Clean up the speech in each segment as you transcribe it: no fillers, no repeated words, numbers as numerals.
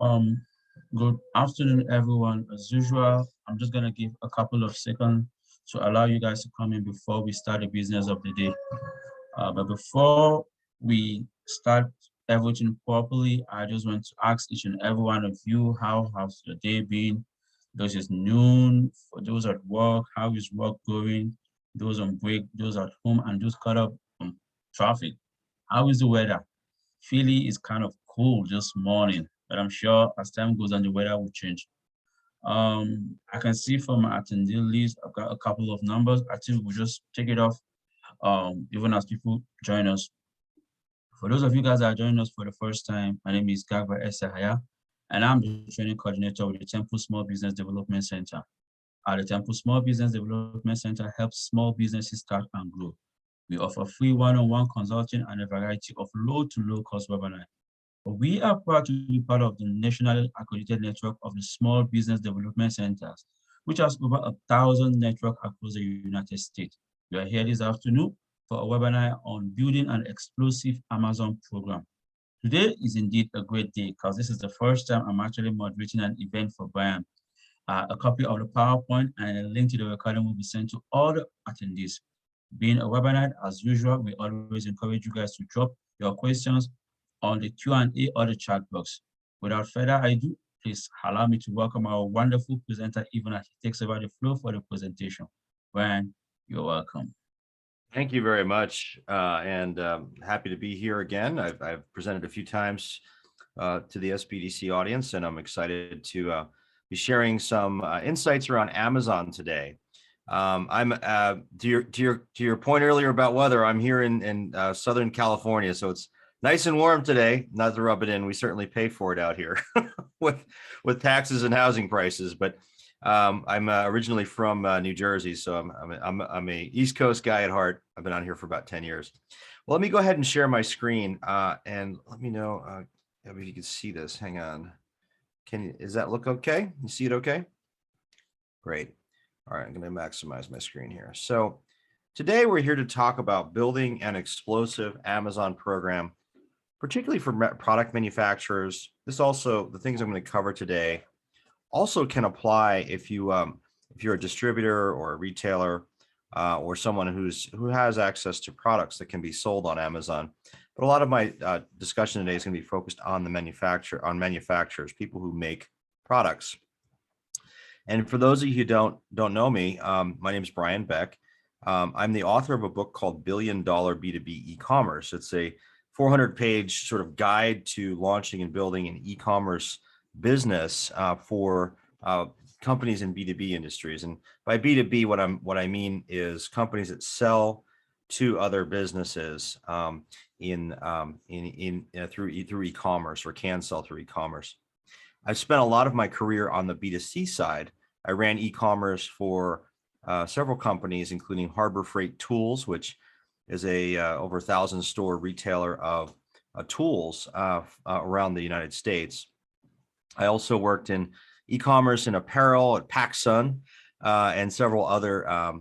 Um, Good afternoon, everyone. As usual, I'm just gonna give a couple of seconds to allow you guys to come in before we start the business of the day. But before we start everything properly, I just want to ask each and every one of you, how has your day been? Those is noon, for those at work, how is work going? Those on break, those at home, and those caught up on traffic. How is the weather? Philly is kind of cool this morning, but I'm sure as time goes on, the weather will change. I can see from my attendee list, I've got a couple of numbers. I think we'll just take it off, even as people join us. For those of you guys that are joining us for the first time, my name is Gagba Esahaya, and I'm the training coordinator with the Temple Small Business Development Center. At the Temple Small Business Development Center helps small businesses start and grow. We offer free one-on-one consulting and a variety of low to low cost webinars. We are proud to be part of the nationally accredited network of the Small Business Development Centers, which has over 1,000 networks across the United States. We are here this afternoon for a webinar on building an explosive Amazon program. Today is indeed a great day because this is the first time I'm actually moderating an event for Brian. A copy of the PowerPoint and a link to the recording will be sent to all the attendees. Being a webinar, as usual, we always encourage you guys to drop your questions on the Q&A or the chat box. Without further ado, please allow me to welcome our wonderful presenter, even as he takes over the floor for the presentation. Brian, you're welcome. Thank you very much, and happy to be here again. I've presented a few times to the SBDC audience, and I'm excited to be sharing some insights around Amazon today. I'm to your point earlier about weather. I'm here in Southern California, so it's nice and warm today. Not to rub it in, we certainly pay for it out here with taxes and housing prices, but. I'm originally from New Jersey, so I'm a East Coast guy at heart. I've been on here for about 10 years. Well, let me go ahead and share my screen and let me know if you can see this. Hang on. Does that look okay? You see it okay? Great. All right, I'm going to maximize my screen here. So today we're here to talk about building an explosive Amazon program, particularly for product manufacturers. This also, the things I'm going to cover today also can apply if you're a distributor or a retailer or someone who has access to products that can be sold on Amazon. But a lot of my discussion today is going to be focused on manufacturers, people who make products. And for those of you who don't know me, my name is Brian Beck. I'm the author of a book called $1 Billion B2B E-commerce. It's a 400-page sort of guide to launching and building an e-commerce business for companies in B2B industries. And by B2B, what I mean is companies that sell to other businesses through e-commerce or can sell through e-commerce. I've spent a lot of my career on the B2C side. I ran e-commerce for several companies, including Harbor Freight Tools, which is a over 1,000 store retailer of tools around the United States. I also worked in e-commerce and apparel at PacSun and several other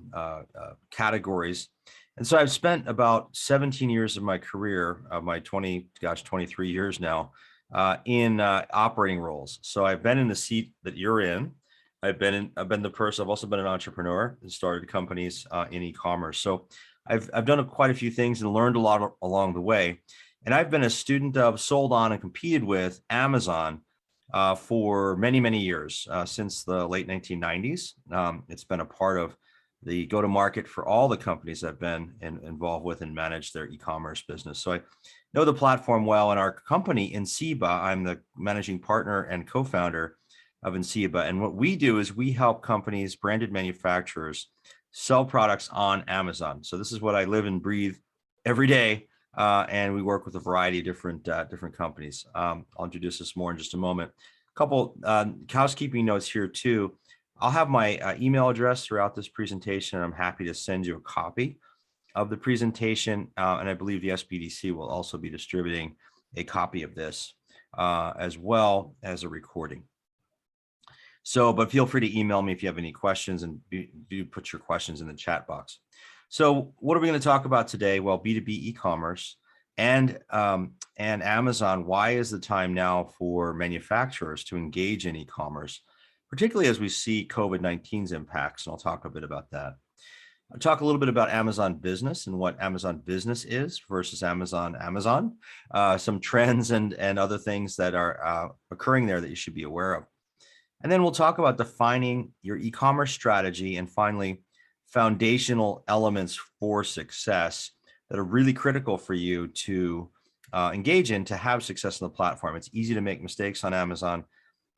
categories. And so I've spent about 17 years of my career, my 23 years now, in operating roles. So I've been in the seat that you're in. I've also been an entrepreneur and started companies in e-commerce. So I've done quite a few things and learned a lot along the way. And I've been a student of, sold on, and competed with Amazon for many, many years, since the late 1990s. It's been a part of the go-to-market for all the companies I've been involved with and managed their e-commerce business. So I know the platform well. And our company, Insiba, I'm the managing partner and co-founder of Insiba. And what we do is we help companies, branded manufacturers, sell products on Amazon. So this is what I live and breathe every day. And we work with a variety of different companies. I'll introduce this more in just a moment. A couple housekeeping notes here too. I'll have my email address throughout this presentation, and I'm happy to send you a copy of the presentation. And I believe the SBDC will also be distributing a copy of this as well as a recording. So, but feel free to email me if you have any questions, and do put your questions in the chat box. So what are we going to talk about today? Well, B2B e-commerce. and Amazon, why is the time now for manufacturers to engage in e-commerce, particularly as we see COVID-19's impacts? And I'll talk a bit about that. I'll talk a little bit about Amazon Business and what Amazon Business is versus Amazon, some trends and other things that are occurring there that you should be aware of. And then we'll talk about defining your e-commerce strategy, and finally, foundational elements for success that are really critical for you to engage in to have success on the platform. It's easy to make mistakes on Amazon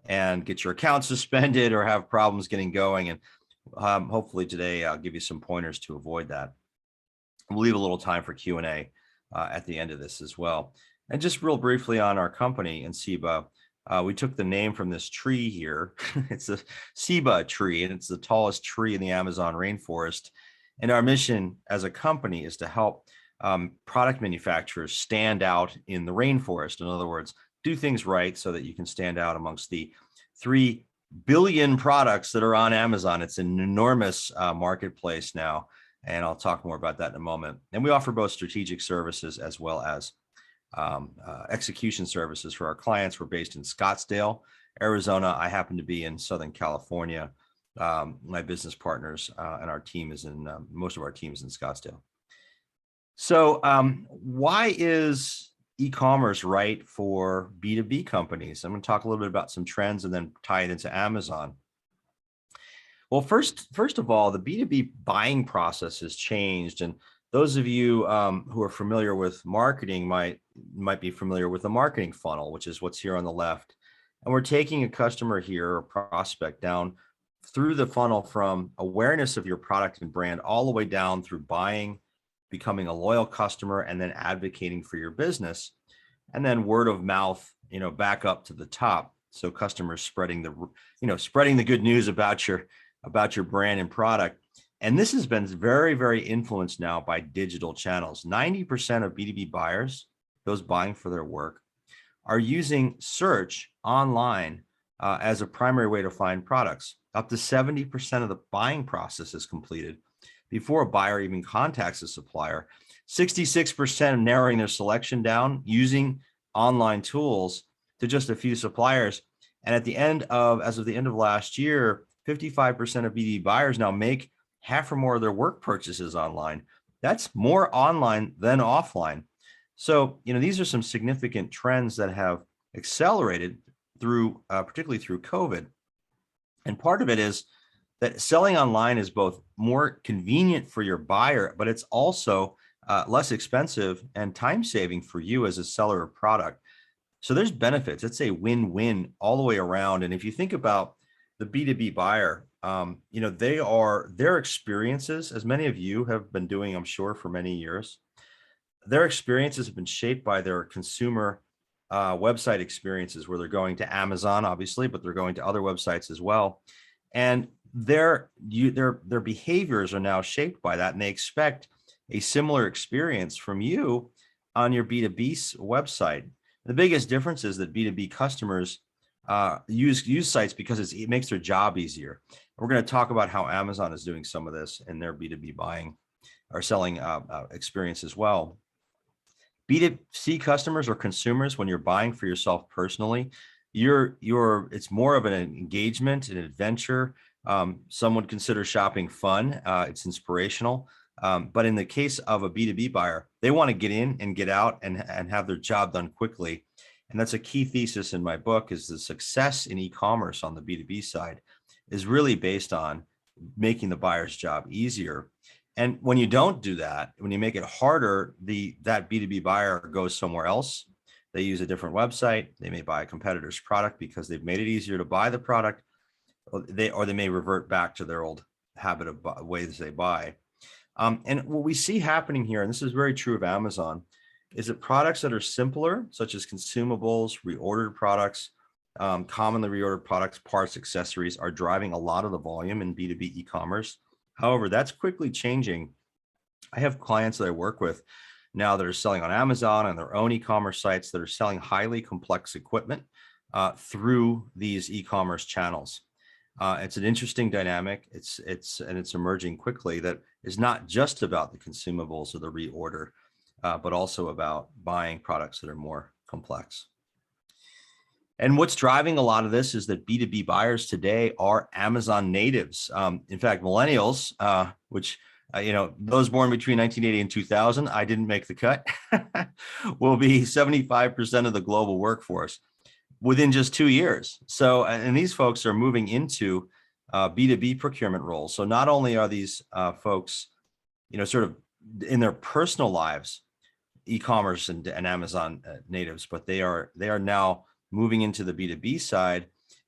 and get your account suspended or have problems getting going. And hopefully today I'll give you some pointers to avoid that. We'll leave a little time for Q&A at the end of this as well. And just real briefly on our company in Ciba, we took the name from this tree here. It's a Ciba tree, and it's the tallest tree in the Amazon rainforest. And our mission as a company is to help product manufacturers stand out in the rainforest. In other words, do things right so that you can stand out amongst the 3 billion products that are on Amazon. It's an enormous marketplace now, and I'll talk more about that in a moment. And we offer both strategic services as well as execution services for our clients. We're based in Scottsdale, Arizona. I happen to be in Southern California. My business partners and our team is in, most of our team is in Scottsdale. So why is e-commerce right for B2B companies? I'm going to talk a little bit about some trends and then tie it into Amazon. Well, first of all, the B2B buying process has changed, and those of you who are familiar with marketing might be familiar with the marketing funnel, which is what's here on the left. And we're taking a customer here, a prospect, down through the funnel from awareness of your product and brand all the way down through buying, becoming a loyal customer, and then advocating for your business, and then word of mouth, back up to the top. So customers spreading the good news about your brand and product. And this has been very, very influenced now by digital channels. 90% of B2B buyers, those buying for their work, are using search online as a primary way to find products. Up to 70% of the buying process is completed before a buyer even contacts a supplier. 66% narrowing their selection down using online tools to just a few suppliers. And as of the end of last year, 55% of B2B buyers now make half or more of their work purchases online. That's more online than offline. So, these are some significant trends that have accelerated particularly through COVID. And part of it is that selling online is both more convenient for your buyer, but it's also less expensive and time saving for you as a seller of product. So there's benefits. It's a win-win all the way around. And if you think about the B2B buyer, their experiences, as many of you have been doing, I'm sure, for many years, their experiences have been shaped by their consumer website experiences, where they're going to Amazon, obviously, but they're going to other websites as well. And their behaviors are now shaped by that, and they expect a similar experience from you on your B2B website. The biggest difference is that B2B customers use sites because it makes their job easier. We're going to talk about how Amazon is doing some of this in their B2B buying or selling experience as well. B2C customers or consumers, when you're buying for yourself personally, it's more of an engagement, an adventure. Some would consider shopping fun. It's inspirational. But in the case of a B2B buyer, they want to get in and get out and have their job done quickly. And that's a key thesis in my book, is the success in e-commerce on the B2B side is really based on making the buyer's job easier. And when you don't do that, when you make it harder, that B2B buyer goes somewhere else. They use a different website. They may buy a competitor's product because they've made it easier to buy the product, or they may revert back to their old habit of ways they buy. And what we see happening here, and this is very true of Amazon, is that products that are simpler, such as consumables, reordered products, commonly reordered products, parts, accessories, are driving a lot of the volume in B2B e-commerce. However, that's quickly changing. I have clients that I work with now that are selling on Amazon and their own e-commerce sites that are selling highly complex equipment through these e-commerce channels. It's an interesting dynamic. It's emerging quickly that is not just about the consumables or the reorder, but also about buying products that are more complex. And what's driving a lot of this is that B2B buyers today are Amazon natives. In fact, millennials, which, those born between 1980 and 2000, I didn't make the cut, will be 75% of the global workforce within just 2 years. So, and these folks are moving into B2B procurement roles. So not only are these folks, sort of in their personal lives, e-commerce and Amazon natives, but they are now moving into the B2B side.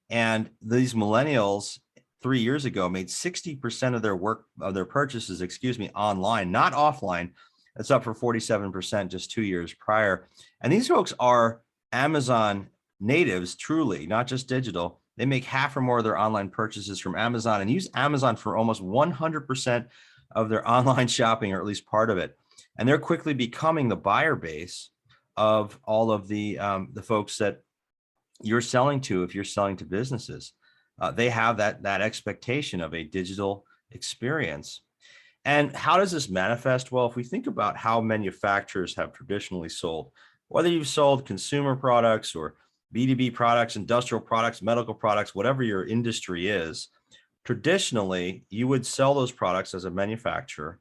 And these millennials 3 years ago made 60% of their purchases, online, not offline. That's up from 47% just 2 years prior. And these folks are Amazon natives, truly, not just digital. They make half or more of their online purchases from Amazon and use Amazon for almost 100% of their online shopping, or at least part of it. And they're quickly becoming the buyer base of all of the folks that you're selling to. If you're selling to businesses, they have that expectation of a digital experience. And how does this manifest? Well, if we think about how manufacturers have traditionally sold, whether you've sold consumer products or B2B products, industrial products, medical products, whatever your industry is, traditionally, you would sell those products as a manufacturer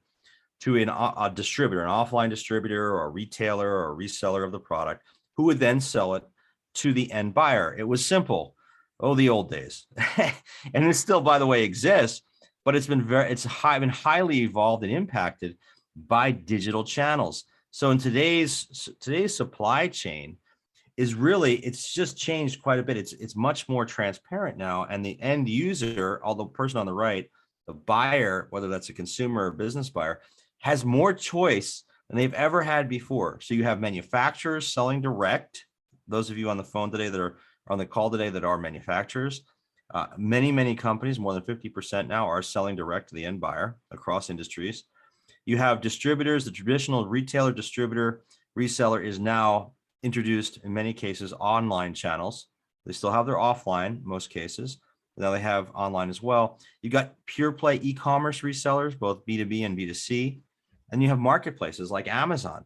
to a distributor, an offline distributor or a retailer or a reseller of the product, who would then sell it to the end buyer. It was simple. Oh, the old days. And it still, by the way, exists, but it's been highly evolved and impacted by digital channels. So in today's supply chain is really, it's just changed quite a bit. It's much more transparent now. And the end user, although person on the right, the buyer, whether that's a consumer or business buyer, has more choice than they've ever had before. So you have manufacturers selling direct. Those of you on the phone today that are on the call today that are manufacturers, many companies, more than 50% now, are selling direct to the end buyer across industries. You have distributors. The traditional retailer, distributor, reseller is now introduced in many cases online channels. They still have their offline, most cases. Now they have online as well. You got pure play e-commerce resellers, both B2B and B2C. And you have marketplaces like Amazon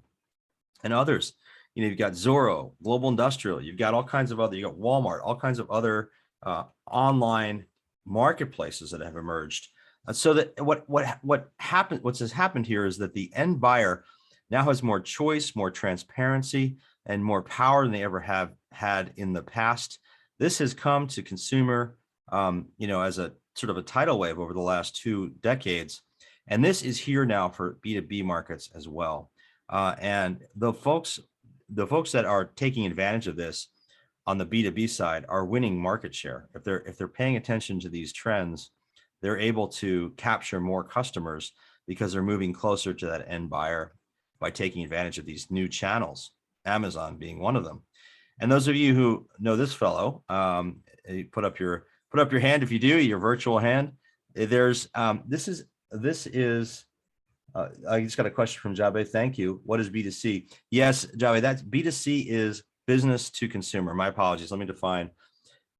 and others. You've got Zoro, Global Industrial. You've got all kinds of other, you got Walmart, all kinds of other online marketplaces that have emerged. So that what has happened here is that the end buyer now has more choice, more transparency, and more power than they ever have had in the past. This has come to consumer, as a sort of a tidal wave over the last 2 decades. And this is here now for B2B markets as well. And the folks that are taking advantage of this on the B2B side are winning market share. If they're paying attention to these trends, they're able to capture more customers because they're moving closer to that end buyer by taking advantage of these new channels, Amazon being one of them. And those of you who know this fellow, put up your hand if you do, your virtual hand. There's this is I just got a question from Jabe. Thank you. What is B2C? Yes, Jabe, that's B2C is business to consumer. My apologies. Let me define.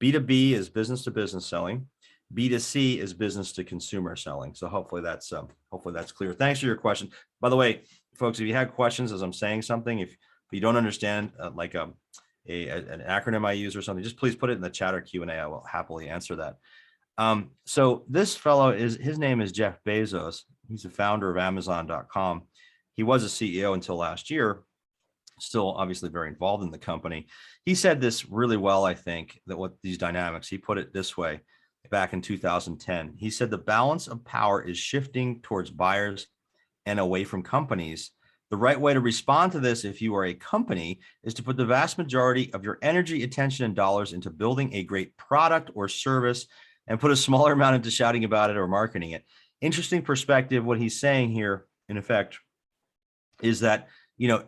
B2B is business to business selling. B2C is business to consumer selling. So hopefully that's clear. Thanks for your question. By the way, folks, if you had questions as I'm saying something, if you don't understand like an acronym I use or something, just please put it in the chat or Q&A. I will happily answer that. So this fellow his name is Jeff Bezos. He's the founder of Amazon.com. He was a CEO until last year, still obviously very involved in the company. He said this really well, I think, that what these dynamics, he put it this way back in 2010. He said the balance of power is shifting towards buyers and away from companies. The right way to respond to this, if you are a company, is to put the vast majority of your energy, attention, and dollars into building a great product or service and put a smaller amount into shouting about it or marketing it. Interesting perspective. What he's saying here, in effect, is that,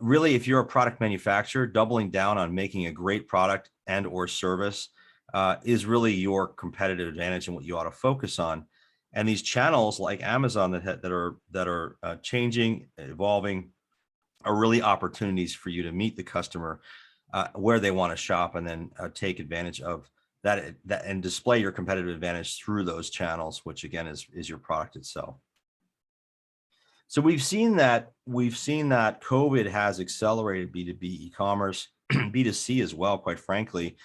really, if you're a product manufacturer, doubling down on making a great product and or service is really your competitive advantage and what you ought to focus on. And these channels like Amazon that are changing, evolving, are really opportunities for you to meet the customer where they want to shop, and then take advantage of that and display your competitive advantage through those channels, which again is your product itself. So we've seen that COVID has accelerated B2B e-commerce, B2C as well, quite frankly.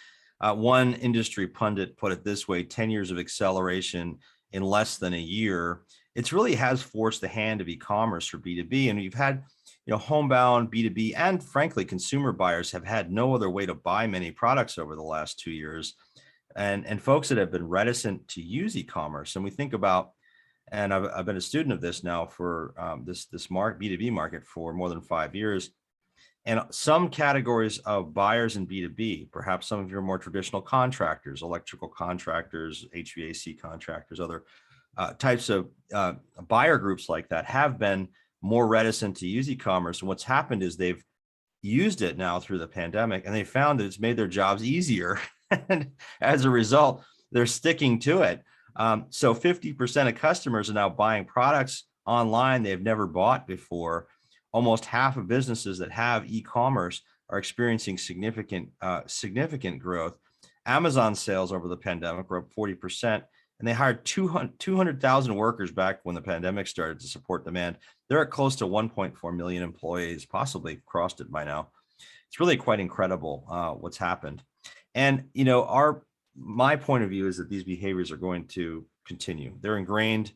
One industry pundit put it this way: 10 years of acceleration in less than a year. It's really has forced the hand of e-commerce for B2B. And you've had, homebound B2B and frankly, consumer buyers have had no other way to buy many products over the last 2 years. And folks that have been reticent to use e-commerce. And we think about, and I've been a student of this now for this B2B market for more than 5 years. And some categories of buyers in B2B, perhaps some of your more traditional contractors, electrical contractors, HVAC contractors, other types of buyer groups like that, have been more reticent to use e-commerce. And what's happened is they've used it now through the pandemic, and they found that it's made their jobs easier. And as a result, they're sticking to it. So 50% of customers are now buying products online they've never bought before. Almost half of businesses that have e-commerce are experiencing significant growth. Amazon sales over the pandemic were up 40%, and they hired 200,000 workers back when the pandemic started to support demand. They're at close to 1.4 million employees, possibly crossed it by now. It's really quite incredible what's happened. And my point of view is that these behaviors are going to continue. They're ingrained.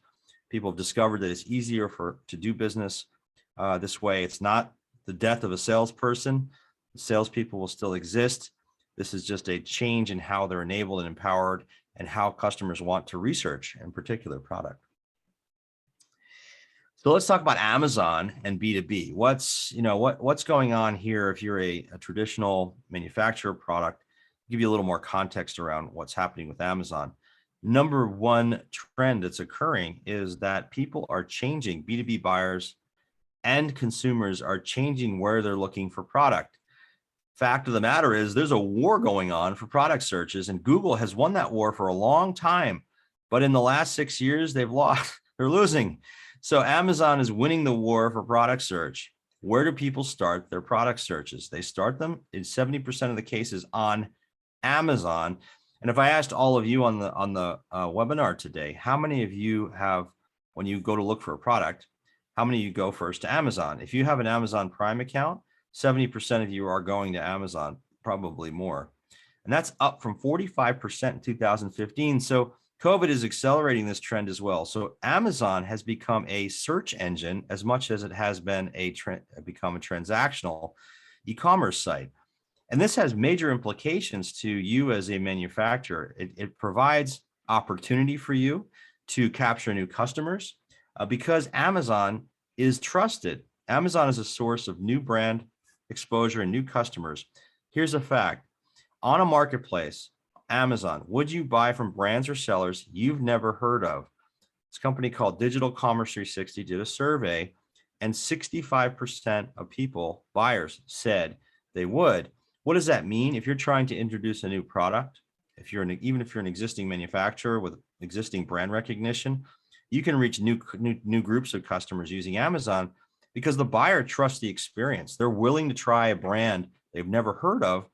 People have discovered that it's easier to do business this way. It's not the death of a salesperson. The salespeople will still exist. This is just a change in how they're enabled and empowered and how customers want to research a particular product. So let's talk about Amazon and B2B. What's going on here? If you're a traditional manufacturer product, give you a little more context around what's happening with Amazon. Number one trend that's occurring is that people are changing. B2B buyers and consumers are changing where they're looking for product. Fact of the matter is there's a war going on for product searches, and Google has won that war for a long time. But in the last 6 years, they're losing. So Amazon is winning the war for product search. Where do people start their product searches? They start them in 70% of the cases on Amazon. And if I asked all of you on the webinar today, how many of you have, when you go to look for a product, how many of you go first to Amazon? If you have an Amazon Prime account, 70% of you are going to Amazon, probably more. And that's up from 45% in 2015. So COVID is accelerating this trend as well. So Amazon has become a search engine as much as it has been become a transactional e-commerce site. And this has major implications to you as a manufacturer. It provides opportunity for you to capture new customers because Amazon is trusted. Amazon is a source of new brand exposure and new customers. Here's a fact. On a marketplace, Amazon, would you buy from brands or sellers you've never heard of? This company called Digital Commerce 360 did a survey, and 65% of people, buyers, said they would. What does that mean? If you're trying to introduce a new product, even if you're an existing manufacturer with existing brand recognition, you can reach new groups of customers using Amazon because the buyer trusts the experience. They're willing to try a brand they've never heard of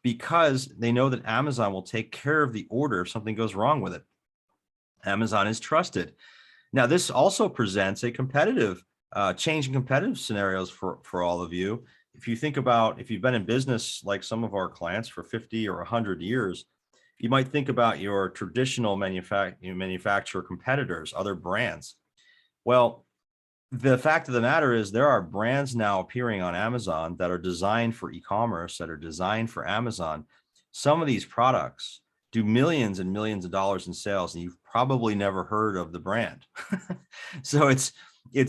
because they know that Amazon will take care of the order if something goes wrong with it. Amazon is trusted. Now, this also presents a competitive change in competitive scenarios for all of you. If you think about, if you've been in business like some of our clients for 50 or 100 years, you might think about your traditional manufacturer competitors, other brands. Well, the fact of the matter is there are brands now appearing on Amazon that are designed for e-commerce, that are designed for Amazon. Some of these products do millions and millions of dollars in sales, and you've probably never heard of the brand. So it's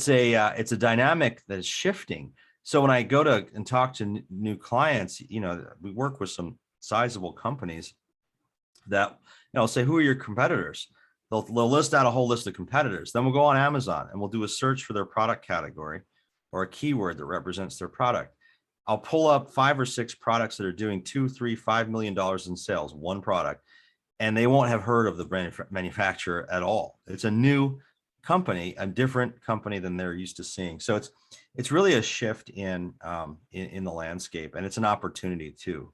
a dynamic that is shifting. So when I go to and talk to new clients, we work with some sizable companies that say, who are your competitors? They'll list out a whole list of competitors. Then we'll go on Amazon and we'll do a search for their product category or a keyword that represents their product. I'll pull up 5 or 6 products that are doing $2, $3, $5 million in sales, one product, and they won't have heard of the manufacturer at all. It's a new company, a different company than they're used to seeing. So it's really a shift in the landscape, and it's an opportunity too.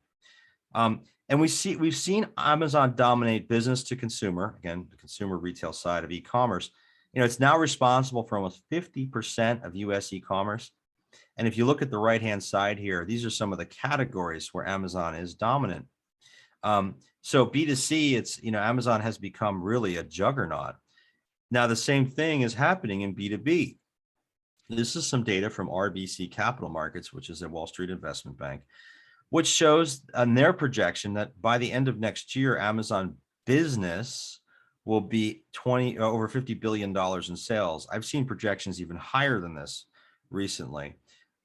And we've seen Amazon dominate business to consumer, again, the consumer retail side of e-commerce. It's now responsible for almost 50% of US e-commerce. And if you look at the right-hand side here, these are some of the categories where Amazon is dominant. So B2C, Amazon has become really a juggernaut. Now, the same thing is happening in B2B. This is some data from RBC Capital Markets, which is a Wall Street investment bank, which shows on their projection that by the end of next year, Amazon Business will be over $50 billion in sales. I've seen projections even higher than this recently.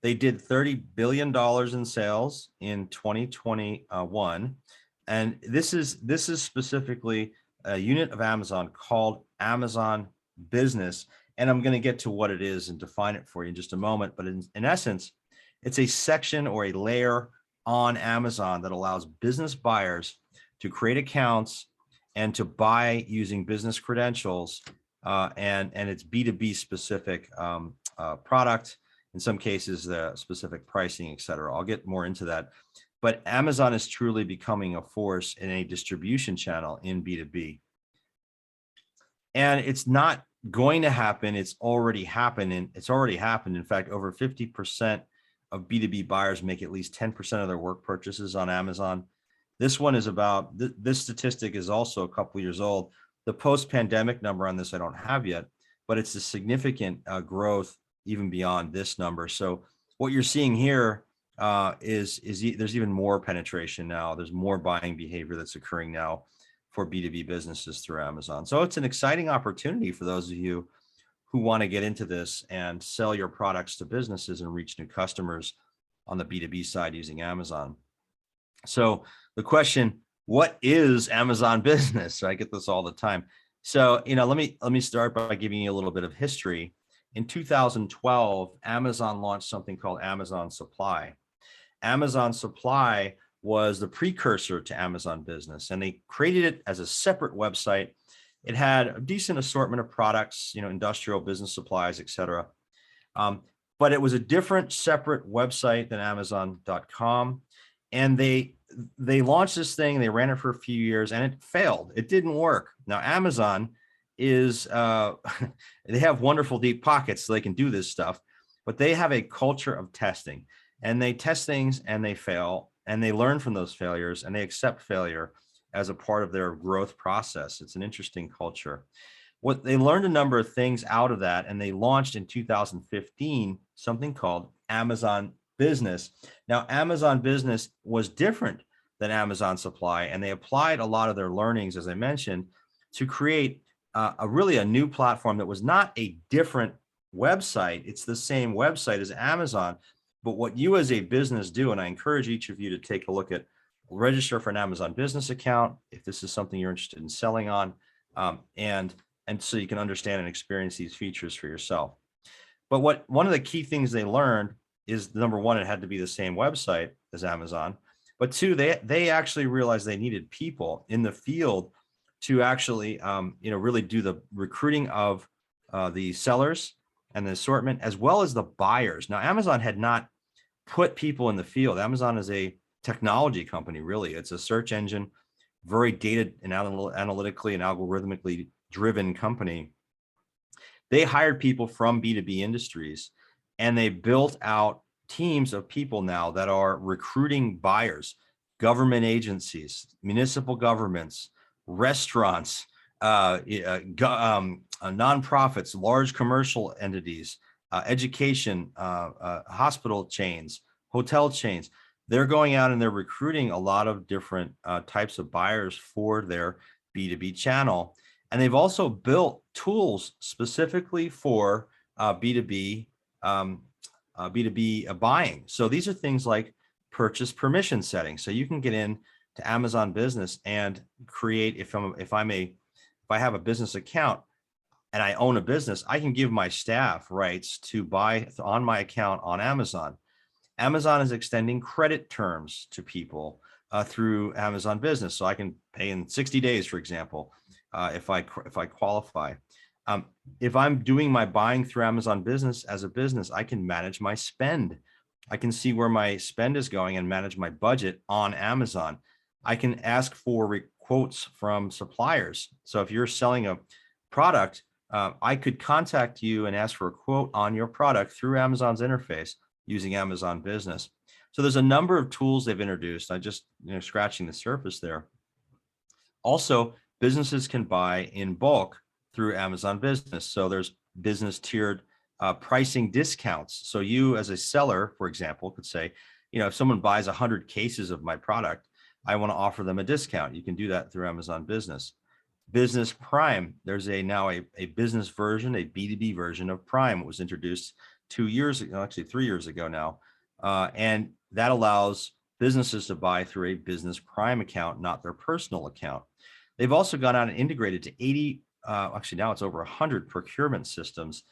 They did $30 billion in sales in 2021. And this is specifically a unit of Amazon called Amazon Business. And I'm going to get to what it is and define it for you in just a moment. But in essence, it's a section or a layer on Amazon that allows business buyers to create accounts and to buy using business credentials, and it's B2B specific product, in some cases the specific pricing, et cetera. I'll get more into that. But Amazon is truly becoming a force in a distribution channel in B2B. And it's not going to happen. It's already happened. And it's already happened. In fact, over 50% of B2B buyers make at least 10% of their work purchases on Amazon. This one is about, this statistic is also a couple years old. The post-pandemic number on this I don't have yet, but it's a significant growth even beyond this number. So what you're seeing here is there's even more penetration now. There's more buying behavior that's occurring now for B2B businesses through Amazon. So it's an exciting opportunity for those of you who want to get into this and sell your products to businesses and reach new customers on the B2B side using Amazon. So the question, what is Amazon Business? So I get this all the time. So, let me start by giving you a little bit of history. In 2012, Amazon launched something called Amazon Supply. Amazon Supply was the precursor to Amazon Business, and they created it as a separate website. It had a decent assortment of products, industrial business supplies, et cetera. But it was a different, separate website than Amazon.com. And they launched this thing, they ran it for a few years, and it failed. It didn't work. Now, Amazon is, they have wonderful deep pockets, so they can do this stuff, but they have a culture of testing. And they test things and they fail, and they learn from those failures, and they accept failure as a part of their growth process. It's an interesting culture. What they learned a number of things out of that, and they launched in 2015 something called Amazon Business. Now, Amazon Business was different than Amazon Supply, and they applied a lot of their learnings, as I mentioned, to create a new platform that was not a different website. It's the same website as Amazon, but what you as a business do, and I encourage each of you to take a look at, register for an Amazon Business account if this is something you're interested in selling on, and so you can understand and experience these features for yourself. But one of the key things they learned is, number one, it had to be the same website as Amazon, but two, they actually realized they needed people in the field to actually really do the recruiting of the sellers and the assortment, as well as the buyers. Now, Amazon had not put people in the field. Amazon is a technology company, really. It's a search engine, very data and analytically and algorithmically driven company. They hired people from B2B industries, and they built out teams of people now that are recruiting buyers, government agencies, municipal governments, restaurants, nonprofits, large commercial entities, education, hospital chains, hotel chains. They're going out and they're recruiting a lot of different types of buyers for their B2B channel. And they've also built tools specifically for B2B buying. So these are things like purchase permission settings. So you can get in to Amazon Business and create, if I have a business account and I own a business, I can give my staff rights to buy on my account on Amazon. Amazon is extending credit terms to people through Amazon Business. So I can pay in 60 days, for example, if I qualify. If I'm doing my buying through Amazon Business as a business, I can manage my spend. I can see where my spend is going and manage my budget on Amazon. I can ask for quotes from suppliers. So if you're selling a product I could contact you and ask for a quote on your product through Amazon's interface using Amazon Business. So there's a number of tools they've introduced. I just, scratching the surface there. Also, businesses can buy in bulk through Amazon Business. So there's business tiered pricing discounts. So you as a seller, for example, could say, if someone buys 100 cases of my product, I want to offer them a discount. You can do that through Amazon Business. Business Prime, there's now a business version, a B2B version of Prime. It was introduced 2 years ago, actually 3 years ago now. And that allows businesses to buy through a business Prime account, not their personal account. They've also gone out and integrated to 80, actually now it's over 100 procurement systems.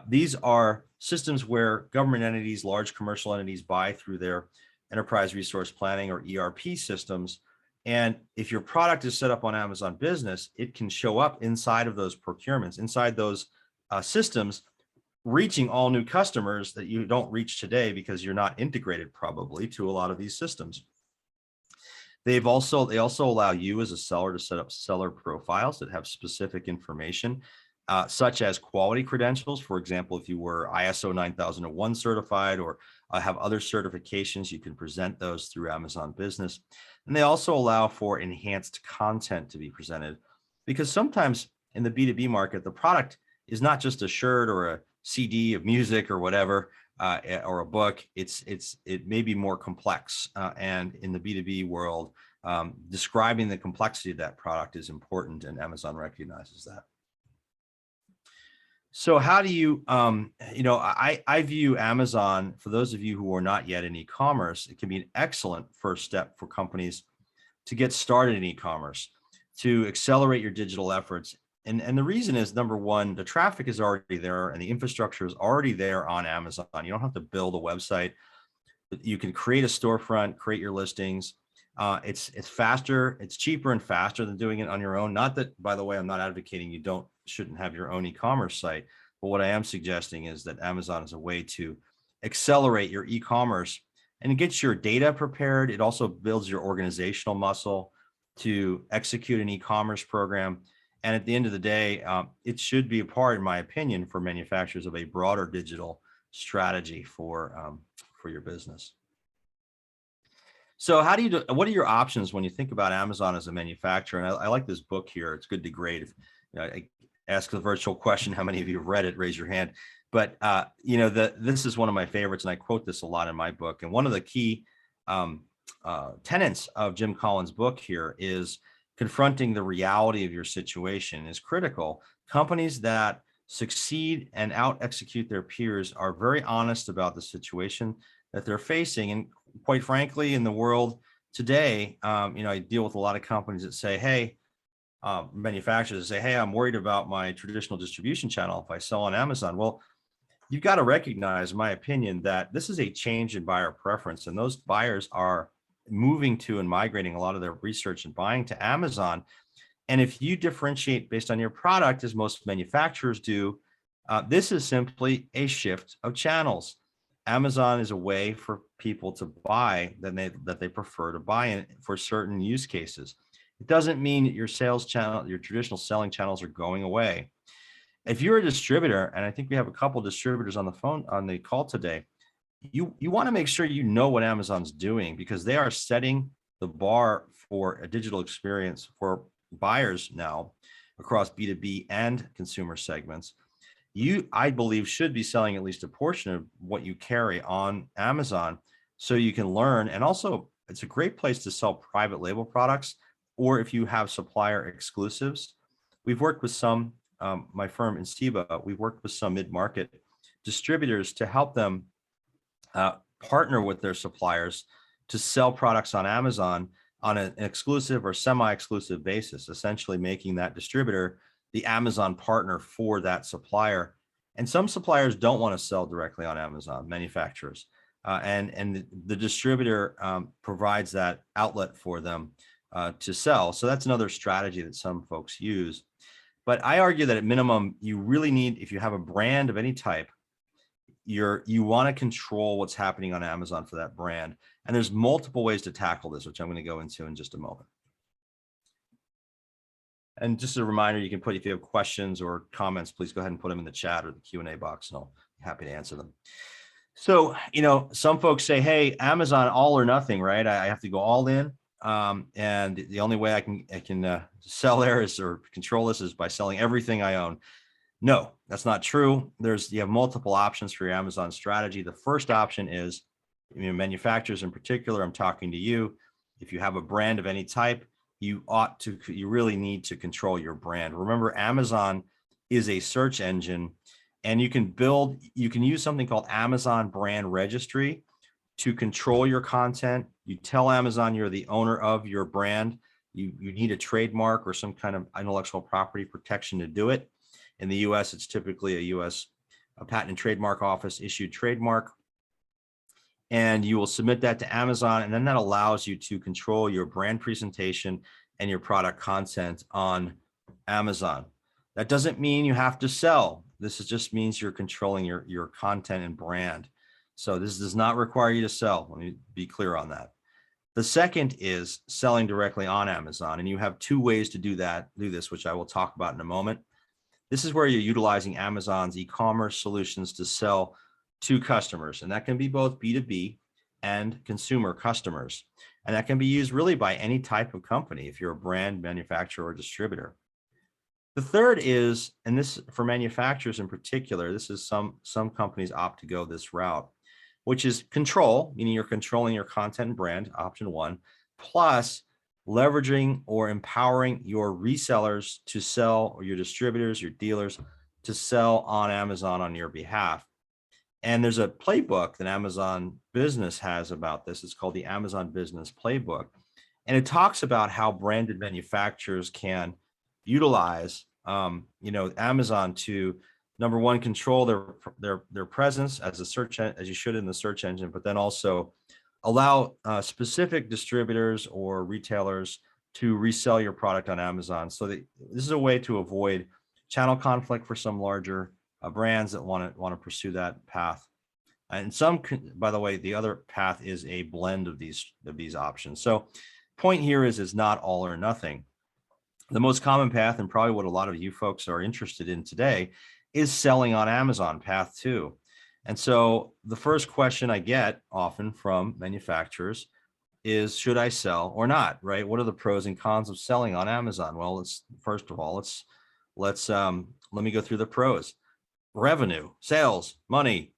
These are systems where government entities, large commercial entities buy through their enterprise resource planning or ERP systems. And if your product is set up on Amazon Business, it can show up inside of those procurements, inside those systems, reaching all new customers that you don't reach today because you're not integrated probably to a lot of these systems. They also allow you as a seller to set up seller profiles that have specific information, such as quality credentials. For example, if you were ISO 9001 certified or have other certifications, you can present those through Amazon Business. And they also allow for enhanced content to be presented, because sometimes in the B2B market, the product is not just a shirt or a CD of music or whatever, or a book. It may be more complex. And in the B2B world, describing the complexity of that product is important, and Amazon recognizes that. So how do you, I view Amazon, for those of you who are not yet in e-commerce, it can be an excellent first step for companies to get started in e-commerce, to accelerate your digital efforts. And the reason is, number one, the traffic is already there and the infrastructure is already there on Amazon. You don't have to build a website. You can create a storefront, create your listings. It's faster, it's cheaper and faster than doing it on your own. Not that, by the way, I'm not advocating you shouldn't have your own e-commerce site, but what I am suggesting is that Amazon is a way to accelerate your e-commerce, and it gets your data prepared. It also builds your organizational muscle to execute an e-commerce program. And at the end of the day, it should be a part, in my opinion, for manufacturers of a broader digital strategy for your business. So how do you what are your options when you think about Amazon as a manufacturer? And I like this book here. It's Good to Great. If I ask the virtual question, how many of you have read it? Raise your hand. But this is one of my favorites, and I quote this a lot in my book. And one of the key tenets of Jim Collins' book here is confronting the reality of your situation is critical. Companies that succeed and out execute their peers are very honest about the situation that they're facing. And quite frankly, in the world today, I deal with a lot of companies that say, hey, manufacturers say, hey, I'm worried about my traditional distribution channel if I sell on Amazon. Well, you've got to recognize, in my opinion, that this is a change in buyer preference, and those buyers are moving to and migrating a lot of their research and buying to Amazon. And if you differentiate based on your product, as most manufacturers do, this is simply a shift of channels. Amazon is a way for people to buy that they prefer to buy in for certain use cases. It doesn't mean that your sales channel, your traditional selling channels are going away. If you're a distributor, and I think we have a couple of distributors on the call today, you want to make sure you know what Amazon's doing, because they are setting the bar for a digital experience for buyers now across B2B and consumer segments. You, I believe, should be selling at least a portion of what you carry on Amazon so you can learn. And also, it's a great place to sell private label products, or if you have supplier exclusives. We've worked with some, my firm in Seba, we've worked with some mid-market distributors to help them partner with their suppliers to sell products on Amazon on an exclusive or semi-exclusive basis, essentially making that distributor the Amazon partner for that supplier. And some suppliers don't want to sell directly on Amazon, manufacturers, and the distributor provides that outlet for them to sell. So that's another strategy that some folks use. But I argue that at minimum, you really need, if you have a brand of any type, you want to control what's happening on Amazon for that brand. And there's multiple ways to tackle this, which I'm going to go into in just a moment. And just a reminder, you can put, if you have questions or comments, please go ahead and put them in the chat or the Q&A box, and I'll be happy to answer them. So, some folks say, hey, Amazon, all or nothing, right? I have to go all in. And the only way I can sell there is, or control this, is by selling everything I own. No, that's not true. You have multiple options for your Amazon strategy. The first option is, manufacturers in particular, I'm talking to you. If you have a brand of any type, you really need to control your brand. Remember, Amazon is a search engine, and you can use something called Amazon Brand Registry to control your content. You tell Amazon you're the owner of your brand. You need a trademark or some kind of intellectual property protection to do it. In the US, it's typically a Patent and Trademark Office issued trademark. And you will submit that to Amazon, and then that allows you to control your brand presentation and your product content on Amazon. That doesn't mean you have to sell. This just means you're controlling your content and brand. So this does not require you to sell. Let me be clear on that. The second is selling directly on Amazon, and you have two ways to do this, which I will talk about in a moment. This is where you're utilizing Amazon's e-commerce solutions to sell to customers, and that can be both B2B and consumer customers. And that can be used really by any type of company if you're a brand, manufacturer, or distributor. The third is, and this for manufacturers in particular, this is some companies opt to go this route, which is control, meaning you're controlling your content and brand, option one, plus leveraging or empowering your resellers to sell, or your distributors, your dealers, to sell on Amazon on your behalf. And there's a playbook that Amazon Business has about this. It's called the Amazon Business Playbook. And it talks about how branded manufacturers can utilize Amazon to, number one, control their presence as a search, as you should in the search engine, but then also allow specific distributors or retailers to resell your product on Amazon. So this is a way to avoid channel conflict for some larger brands that want to pursue that path. And by the way, the other path is a blend of these options. So point here is, it's not all or nothing. The most common path, and probably what a lot of you folks are interested in today, is selling on Amazon, path two. And so the first question I get often from manufacturers is, should I sell or not, right? What are the pros and cons of selling on Amazon? Well, first of all, let me go through the pros. Revenue, sales, money.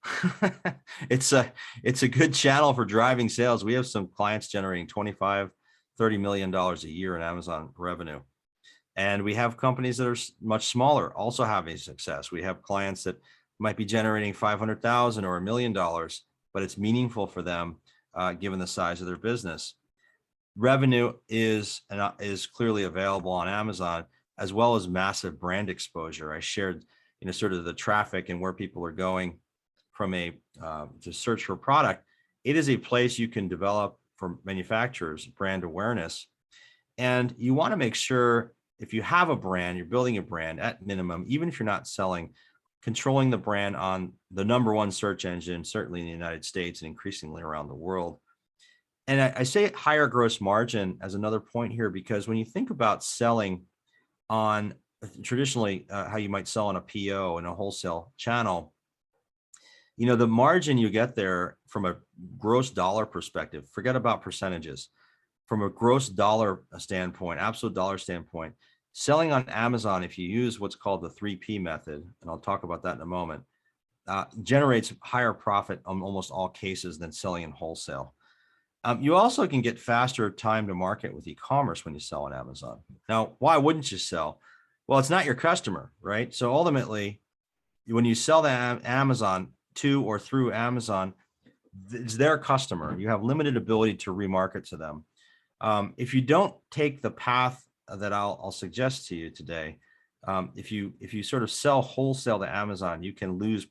It's a good channel for driving sales. We have some clients generating $25, $30 million a year in Amazon revenue. And we have companies that are much smaller also having success. We have clients that might be generating $500,000 or $1 million, but it's meaningful for them given the size of their business. Revenue is clearly available on Amazon, as well as massive brand exposure. I shared sort of the traffic and where people are going from to search for product. It is a place you can develop for manufacturers brand awareness. And you want to make sure, if you have a brand, you're building a brand at minimum, even if you're not selling, controlling the brand on the number one search engine, certainly in the United States and increasingly around the world. And I say higher gross margin as another point here, because when you think about selling on traditionally how you might sell on a PO in a wholesale channel, the margin you get there from a gross dollar perspective, forget about percentages. From a gross dollar standpoint, absolute dollar standpoint, selling on Amazon, if you use what's called the 3P method, and I'll talk about that in a moment, generates higher profit on almost all cases than selling in wholesale. You also can get faster time to market with e-commerce when you sell on Amazon. Now, why wouldn't you sell? Well, it's not your customer, right? So ultimately, when you sell to Amazon to or through Amazon, it's their customer. You have limited ability to remarket to them. If you don't take the path that I'll suggest to you today, if you sort of sell wholesale to Amazon, you can lose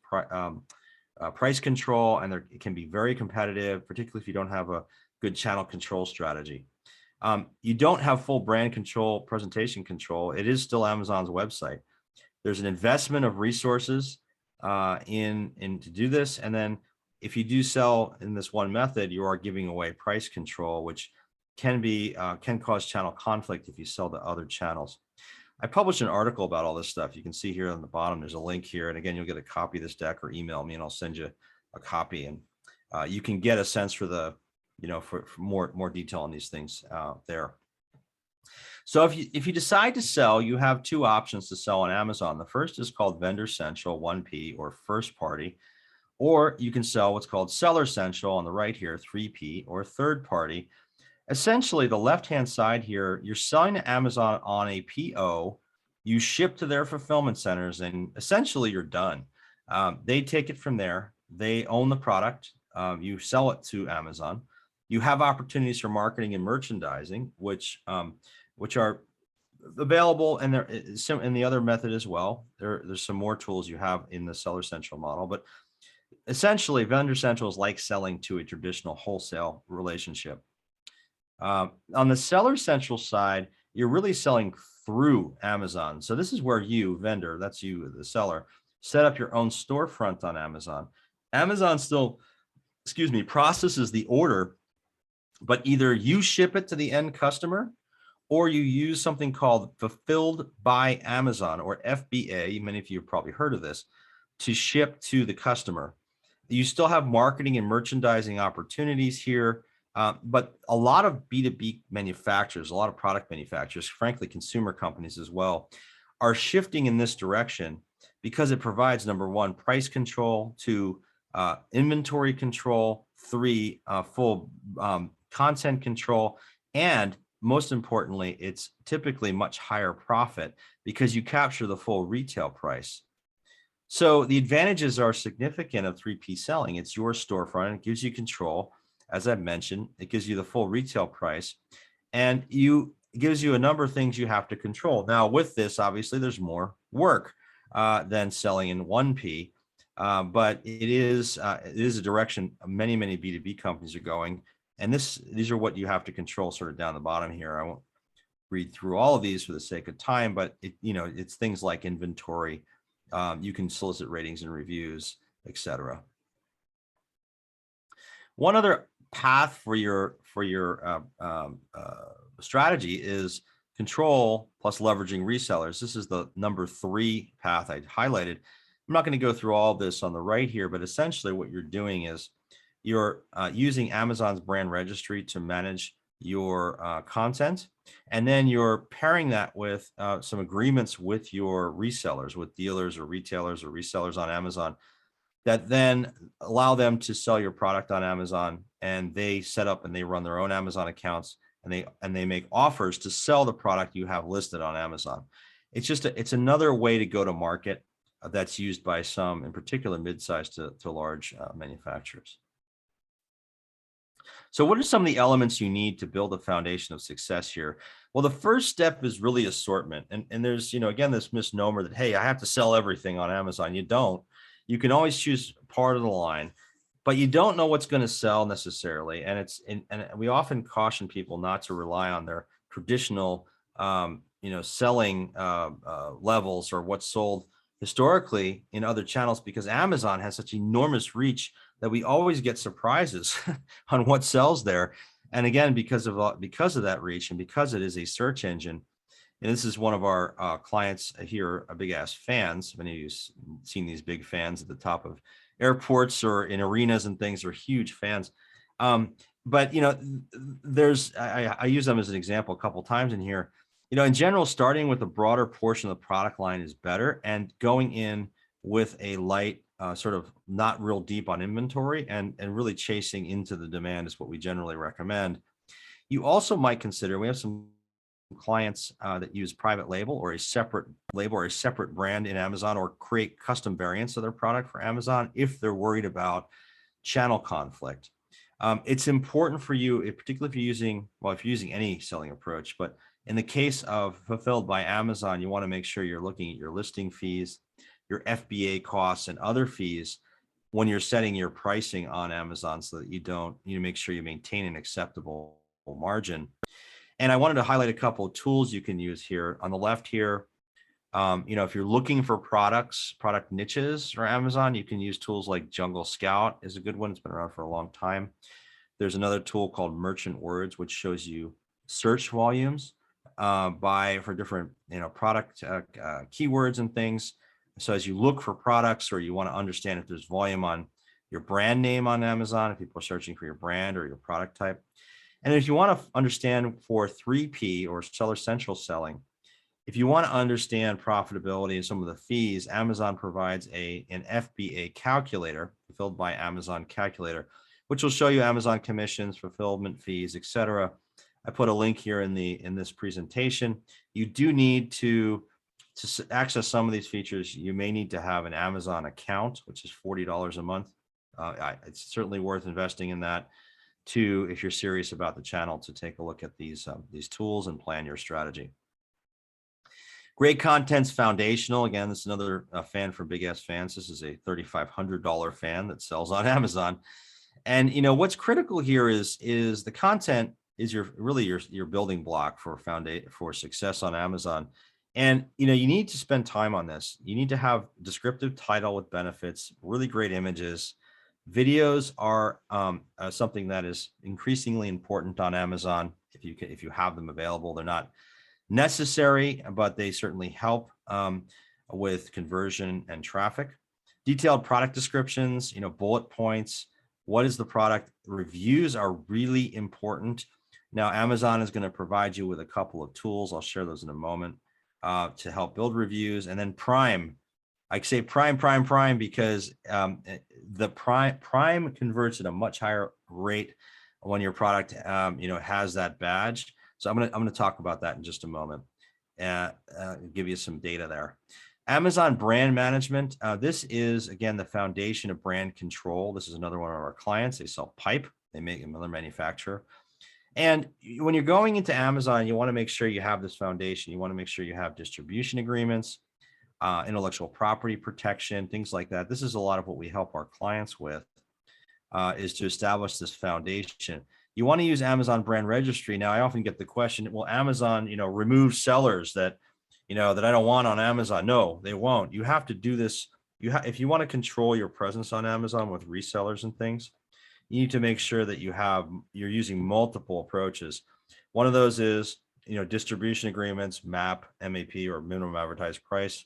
price control, and it can be very competitive, particularly if you don't have a good channel control strategy. You don't have full brand control, presentation control. It is still Amazon's website. There's an investment of resources in to do this, and then if you do sell in this one method, you are giving away price control, which can cause channel conflict if you sell to other channels. I published an article about all this stuff. You can see here on the bottom, there's a link here. And again, you'll get a copy of this deck or email me and I'll send you a copy. And you can get a sense for the, for more detail on these things there. So if you decide to sell, you have two options to sell on Amazon. The first is called Vendor Central 1P or first party, or you can sell what's called Seller Central on the right here, 3P or third party. Essentially, the left-hand side here, you're selling to Amazon on a PO, you ship to their fulfillment centers, and essentially you're done. They take it from there. They own the product. You sell it to Amazon. You have opportunities for marketing and merchandising, which are available, and there is some in the other method as well. There's some more tools you have in the Seller Central model, but essentially, Vendor Central is like selling to a traditional wholesale relationship. On the Seller Central side, you're really selling through Amazon. So this is where you, vendor, that's you, the seller, set up your own storefront on Amazon. Amazon still, processes the order, but either you ship it to the end customer or you use something called Fulfilled by Amazon, or FBA. Many of you have probably heard of this, to ship to the customer. You still have marketing and merchandising opportunities here. But a lot of B2B manufacturers, a lot of product manufacturers, frankly, consumer companies as well, are shifting in this direction because it provides, number one, price control, two, inventory control, three, full content control, and most importantly, it's typically much higher profit because you capture the full retail price. So the advantages are significant of 3P selling. It's your storefront. It gives you control. As I mentioned, it gives you the full retail price, and it gives you a number of things you have to control. Now, with this, obviously, there's more work than selling in 1P, but it is a direction many B2B companies are going. And these are what you have to control sort of down the bottom here. I won't read through all of these for the sake of time, but it's things like inventory. You can solicit ratings and reviews, etc. One other path for your strategy is control plus leveraging resellers. This is the number 3 path I highlighted. I'm not going to go through all this on the right here, but essentially what you're doing is you're using Amazon's brand registry to manage your content, and then you're pairing that with some agreements with your resellers, with dealers or retailers or resellers on Amazon, that then allow them to sell your product on Amazon, and they set up and they run their own Amazon accounts, and they make offers to sell the product you have listed on Amazon. It's another way to go to market that's used by some, in particular, mid-sized to large manufacturers. So what are some of the elements you need to build a foundation of success here? Well, the first step is really assortment. And there's, again, this misnomer that, hey, I have to sell everything on Amazon. You don't. You can always choose part of the line, but you don't know what's going to sell necessarily. And we often caution people not to rely on their traditional, selling levels or what's sold historically in other channels, because Amazon has such enormous reach that we always get surprises on what sells there. And again, because of that reach, and because it is a search engine, and this is one of our clients here, big ass fans. Many of you seen these big fans at the top of airports or in arenas and things, are huge fans. But I use them as an example a couple of times in here. In general, starting with a broader portion of the product line is better, and going in with a light, sort of not real deep on inventory, and really chasing into the demand is what we generally recommend. You also might consider, we have some clients that use private label or a separate label or a separate brand in Amazon, or create custom variants of their product for Amazon if they're worried about channel conflict. It's important for you, particularly if you're using any selling approach, but in the case of Fulfilled by Amazon, you want to make sure you're looking at your listing fees, your FBA costs, and other fees when you're setting your pricing on Amazon, so that you make sure you maintain an acceptable margin. And I wanted to highlight a couple of tools you can use here. On the left here, if you're looking for product niches for Amazon, you can use tools like Jungle Scout is a good one. It's been around for a long time. There's another tool called Merchant Words, which shows you search volumes for different, product keywords and things. So as you look for products, or you want to understand if there's volume on your brand name on Amazon, if people are searching for your brand or your product type. And if you want to understand for 3P or Seller Central selling, if you want to understand profitability and some of the fees, Amazon provides an FBA calculator, Fulfilled by Amazon calculator, which will show you Amazon commissions, fulfillment fees, etc. I put a link here in this presentation. You do need to access some of these features. You may need to have an Amazon account, which is $40 a month. It's certainly worth investing in that too, if you're serious about the channel, to take a look at these tools and plan your strategy. Great content's foundational. Again, this is another fan for Big Ass Fans. This is a $3,500 fan that sells on Amazon. And what's critical here is the content is your building block for success on Amazon. And you need to spend time on this. You need to have descriptive title with benefits, really great images. Videos are something that is increasingly important on Amazon. If you have them available, they're not necessary, but they certainly help with conversion and traffic. Detailed product descriptions, bullet points. What is the product? Reviews are really important. Now, Amazon is going to provide you with a couple of tools. I'll share those in a moment to help build reviews. And then Prime. I say Prime because the Prime converts at a much higher rate when your product has that badge. So I'm going to talk about that in just a moment and give you some data there. Amazon brand management. This is, again, the foundation of brand control. This is another one of our clients. They sell pipe. They make another manufacturer. And when you're going into Amazon, you want to make sure you have this foundation. You want to make sure you have distribution agreements, intellectual property protection, things like that. This is a lot of what we help our clients with, is to establish this foundation. You want to use Amazon brand registry. Now, I often get the question, will Amazon, remove sellers that I don't want on Amazon? No, they won't. You have to do this. If you want to control your presence on Amazon with resellers and things, you need to make sure that you're using multiple approaches. One of those is, distribution agreements, MAP, or minimum advertised price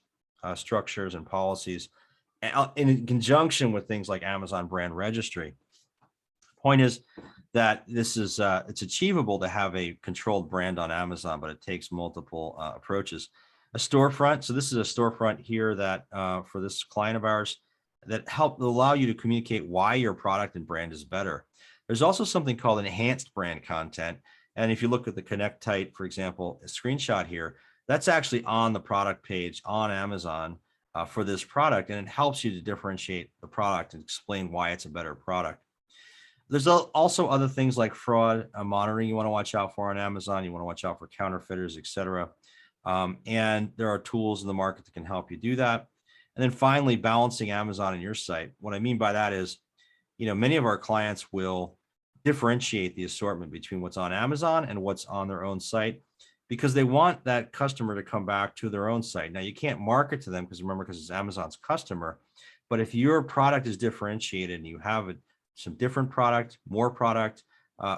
structures and policies, in conjunction with things like Amazon brand registry. Point is that this is it's achievable to have a controlled brand on Amazon, but it takes multiple approaches. A storefront. So this is a storefront here that for this client of ours that allow you to communicate why your product and brand is better. There's also something called enhanced brand content. And if you look at the Connect Tight, for example, a screenshot here, that's actually on the product page on Amazon for this product. And it helps you to differentiate the product and explain why it's a better product. There's also other things like fraud monitoring you want to watch out for on Amazon. You want to watch out for counterfeiters, et cetera. And there are tools in the market that can help you do that. And then finally, balancing Amazon and your site. What I mean by that is, many of our clients will differentiate the assortment between what's on Amazon and what's on their own site, because they want that customer to come back to their own site. Now, you can't market to them because it's Amazon's customer. But if your product is differentiated and you have some different product, more product,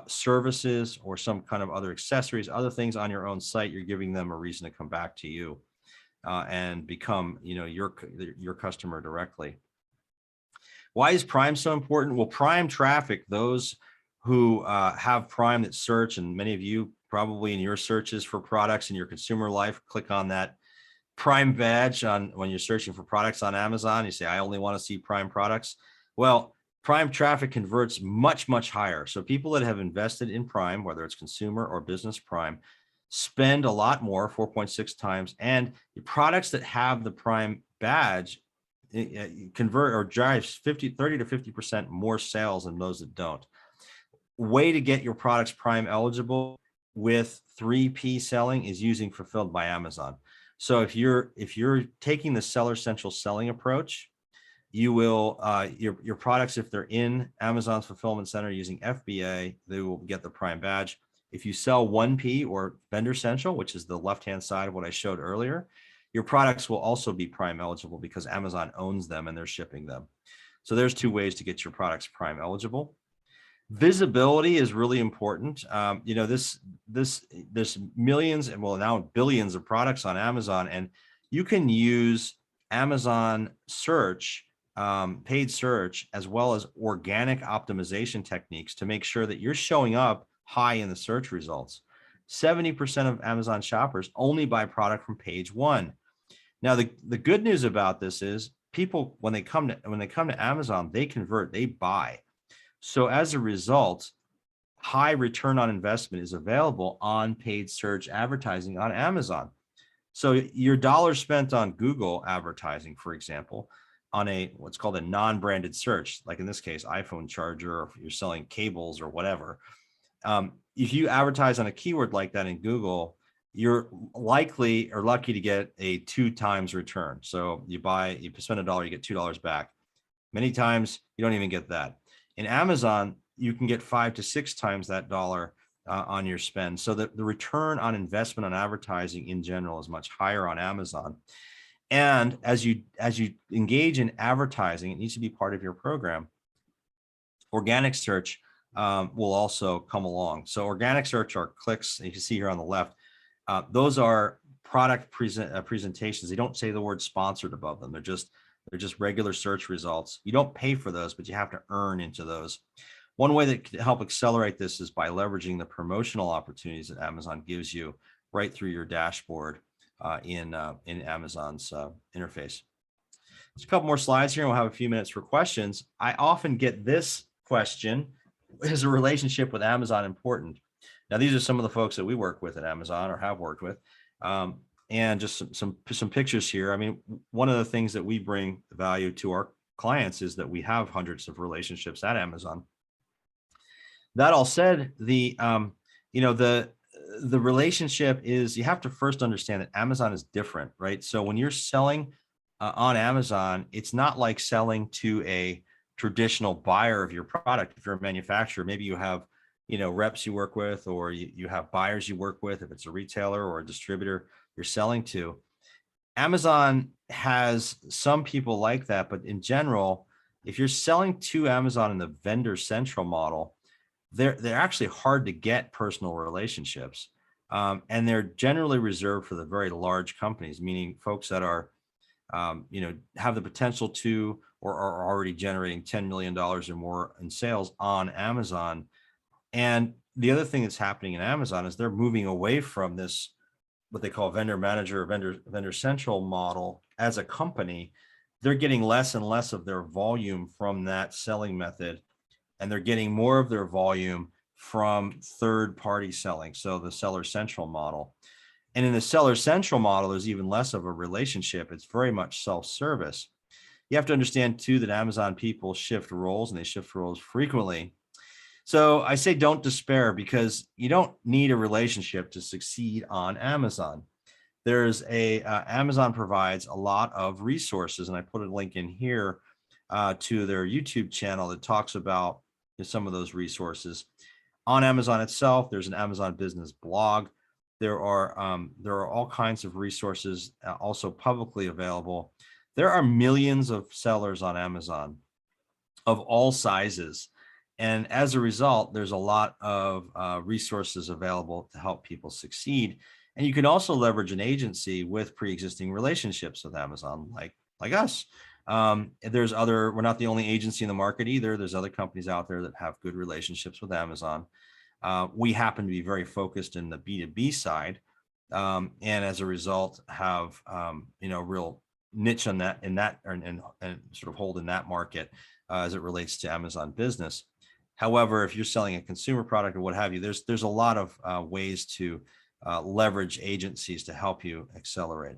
services, or some kind of other accessories, other things on your own site, you're giving them a reason to come back to you and become, your customer directly. Why is Prime so important? Well, Prime traffic, those who have Prime that search, and many of you probably in your searches for products in your consumer life, click on that Prime badge when you're searching for products on Amazon. You say, I only want to see Prime products. Well, Prime traffic converts much, much higher. So people that have invested in Prime, whether it's consumer or business Prime, spend a lot more, 4.6 times. And the products that have the Prime badge convert or drives 30 to 50% more sales than those that don't. Way to get your products Prime eligible with 3P selling is using Fulfilled by Amazon. So if you're taking the Seller Central selling approach, you will your products, if they're in Amazon's fulfillment center using FBA, they will get the Prime badge. If you sell 1P or Vendor Central, which is the left-hand side of what I showed earlier, your products will also be Prime eligible because Amazon owns them and they're shipping them. So there's two ways to get your products Prime eligible. Visibility is really important. There's millions and well now billions of products on Amazon, and you can use Amazon search, paid search, as well as organic optimization techniques to make sure that you're showing up high in the search results. 70% of Amazon shoppers only buy product from page one. Now, the good news about this is people, when they come to Amazon, they convert, they buy. So as a result, high return on investment is available on paid search advertising on Amazon. So your dollar spent on Google advertising, for example, on what's called a non-branded search, like in this case, iPhone charger, or if you're selling cables or whatever. If you advertise on a keyword like that in Google, you're likely or lucky to get a 2 times return. So you spend $1, you get $2 back. Many times you don't even get that. In Amazon, you can get 5 to 6 times that dollar on your spend. So the return on investment on advertising in general is much higher on Amazon. And as you engage in advertising, it needs to be part of your program. Organic search will also come along. So organic search are clicks, you can see here on the left. Those are product presentations. They don't say the word sponsored above them. They're just regular search results. You don't pay for those, but you have to earn into those. One way that can help accelerate this is by leveraging the promotional opportunities that Amazon gives you right through your dashboard in Amazon's interface. There's a couple more slides here, and we'll have a few minutes for questions. I often get this question: is a relationship with Amazon important? Now, these are some of the folks that we work with at Amazon or have worked with. And just some pictures here. I mean, one of the things that we bring value to our clients is that we have hundreds of relationships at Amazon. That all said, the relationship is, you have to first understand that Amazon is different, right? So when you're selling on Amazon, it's not like selling to a traditional buyer of your product. If you're a manufacturer, maybe you have reps you work with, or you have buyers you work with, if it's a retailer or a distributor you're selling to. Amazon has some people like that, but in general, if you're selling to Amazon in the vendor central model, they're actually hard to get personal relationships. And they're generally reserved for the very large companies, meaning folks that are, have the potential to, or are already generating $10 million or more in sales on Amazon. And the other thing that's happening in Amazon is they're moving away from this, what they call vendor manager, vendor central model as a company. They're getting less and less of their volume from that selling method, and they're getting more of their volume from third-party selling, so the seller central model. And in the seller central model, there's even less of a relationship. It's very much self-service. You have to understand too that Amazon people shift roles, and they shift roles frequently. So I say don't despair, because you don't need a relationship to succeed on Amazon. There's Amazon provides a lot of resources, and I put a link in here to their YouTube channel that talks about some of those resources. On Amazon itself, there's an Amazon business blog. There are all kinds of resources also publicly available. There are millions of sellers on Amazon of all sizes. And as a result, there's a lot of resources available to help people succeed. And you can also leverage an agency with pre-existing relationships with Amazon, like us. We're not the only agency in the market either. There's other companies out there that have good relationships with Amazon. We happen to be very focused in the B2B side, and as a result have real niche on that, and sort of hold in that market as it relates to Amazon Business. However, if you're selling a consumer product or what have you, there's a lot of ways to leverage agencies to help you accelerate.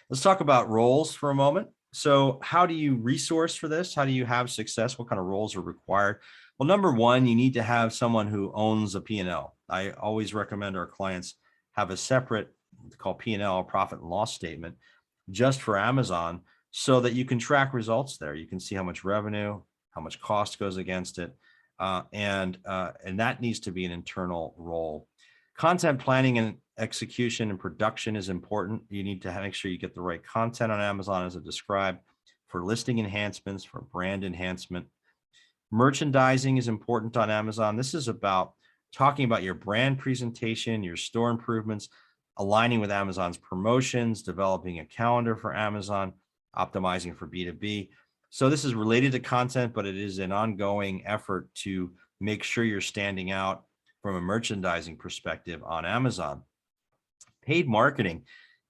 Let's talk about roles for a moment. So how do you resource for this? How do you have success? What kind of roles are required? Well, number one, you need to have someone who owns a P&L. I always recommend our clients have a separate, called P&L, profit and loss statement, just for Amazon, so that you can track results there. You can see how much revenue, how much cost goes against it. And that needs to be an internal role. Content planning and execution and production is important. You need to make sure you get the right content on Amazon, as I described, for listing enhancements, for brand enhancement. Merchandising is important on Amazon. This is about talking about your brand presentation, your store improvements, aligning with Amazon's promotions, developing a calendar for Amazon, optimizing for B2B. So this is related to content, but it is an ongoing effort to make sure you're standing out from a merchandising perspective on Amazon. Paid marketing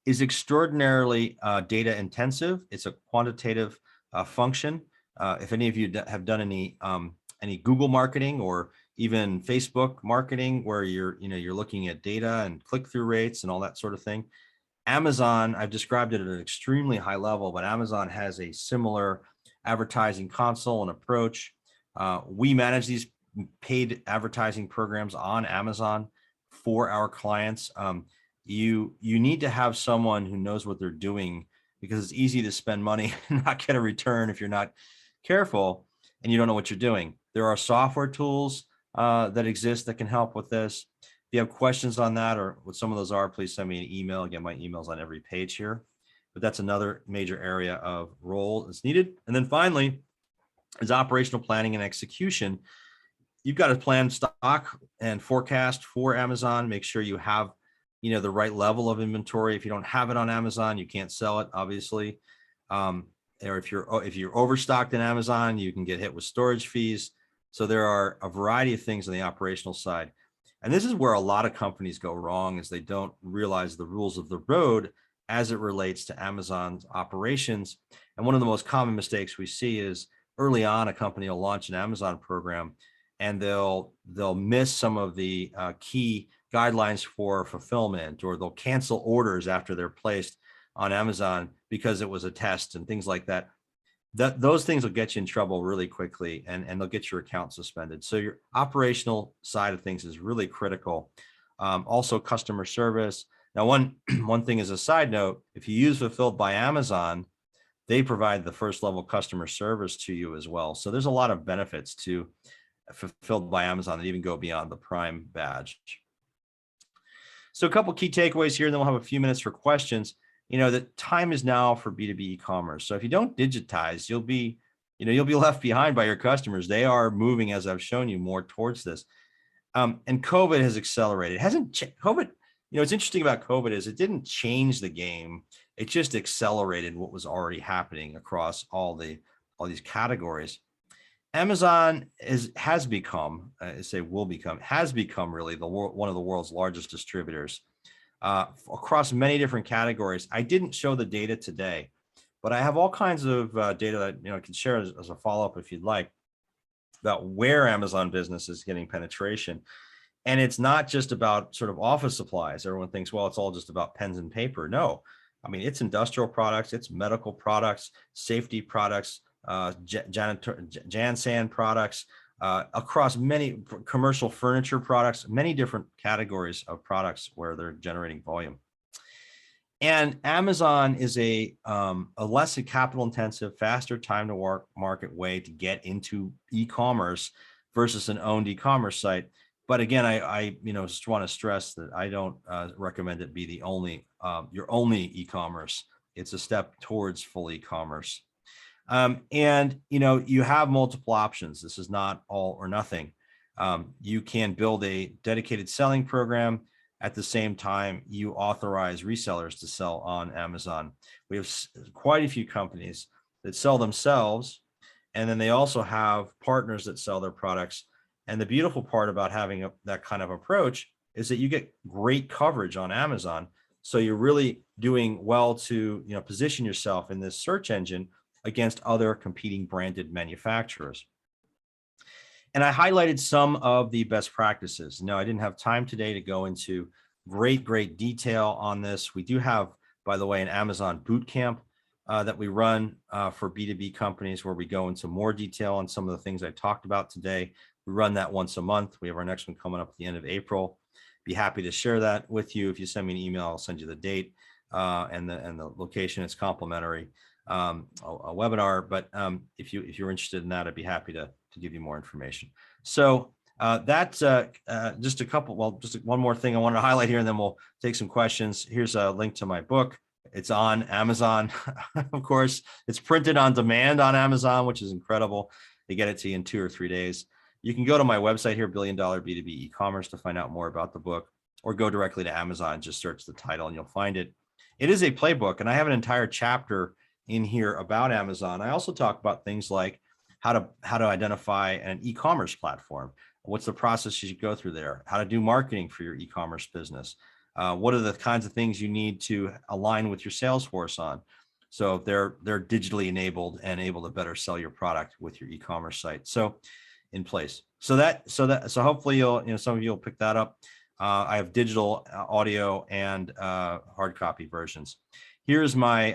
is extraordinarily data intensive. It's a quantitative function. If any of you have done any Google marketing or even Facebook marketing, where you're looking at data and click-through rates and all that sort of thing, Amazon, I've described it at an extremely high level, but Amazon has a similar advertising console and approach. We manage these paid advertising programs on Amazon for our clients. You need to have someone who knows what they're doing, because it's easy to spend money and not get a return if you're not careful and you don't know what you're doing. There are software tools that exist that can help with this. If you have questions on that or what some of those are, please send me an email. Again, my email's on every page here, but that's another major area of role that's needed. And then finally is operational planning and execution. You've got to plan stock and forecast for Amazon. Make sure you have, the right level of inventory. If you don't have it on Amazon, you can't sell it, obviously. Or if you're overstocked in Amazon, you can get hit with storage fees. So there are a variety of things on the operational side. And this is where a lot of companies go wrong, is they don't realize the rules of the road as it relates to Amazon's operations. And one of the most common mistakes we see is early on, a company will launch an Amazon program and they'll miss some of the key guidelines for fulfillment, or they'll cancel orders after they're placed on Amazon because it was a test and things like that. Those things will get you in trouble really quickly, and they'll get your account suspended. So your operational side of things is really critical. Also customer service. Now, one thing as a side note, if you use Fulfilled by Amazon, they provide the first level customer service to you as well. So there's a lot of benefits to Fulfilled by Amazon that even go beyond the Prime badge. So a couple key takeaways here, and then we'll have a few minutes for questions. The time is now for B2B e-commerce. So if you don't digitize, you'll be left behind by your customers. They are moving, as I've shown you, more towards this. And COVID has accelerated. It hasn't COVID, what's interesting about COVID is it didn't change the game. It just accelerated what was already happening across all these categories. Amazon has become really one of the world's largest distributors across many different categories. I didn't show the data today, but I have all kinds of data that I can share as a follow-up if you'd like, about where Amazon Business is getting penetration. And it's not just about sort of office supplies. Everyone thinks, well, it's all just about pens and paper. No, I mean, it's industrial products, it's medical products, safety products, Jansan products, across many commercial furniture products, many different categories of products where they're generating volume. And Amazon is a less capital intensive, faster time to market way to get into e-commerce versus an owned e-commerce site. But again, I just want to stress that I don't recommend it be the only your only e-commerce. It's a step towards full e-commerce. And you have multiple options. This is not all or nothing. You can build a dedicated selling program. At the same time, you authorize resellers to sell on Amazon. We have quite a few companies that sell themselves, and then they also have partners that sell their products. And the beautiful part about having that kind of approach is that you get great coverage on Amazon. So you're really doing well to position yourself in this search engine against other competing branded manufacturers. And I highlighted some of the best practices. No, I didn't have time today to go into great detail on this. We do have, by the way, an Amazon boot camp that we run for B2B companies, where we go into more detail on some of the things I talked about today. We run that once a month. We have our next one coming up at the end of April. Be happy to share that with you. If you send me an email, I'll send you the date and the location. It's complimentary. A webinar, but if you're interested in that, I'd be happy to give you more information. So that's just a couple. Well, just one more thing I wanted to highlight here, and then we'll take some questions. Here's a link to my book. It's on Amazon, of course. It's printed on demand on Amazon, which is incredible. They get it to you in 2 or 3 days. You can go to my website here, $1 Billion B2B E-commerce, to find out more about the book, or go directly to Amazon and just search the title and you'll find it. It is a playbook, and I have an entire chapter in here about Amazon. I also talk about things like how to identify an e-commerce platform. What's the process you should go through there? How to do marketing for your e-commerce business? What are the kinds of things you need to align with your sales force on? So they're digitally enabled and able to better sell your product with your e-commerce site. So in place. So hopefully some of you will pick that up. I have digital, audio, and hard copy versions. Here's my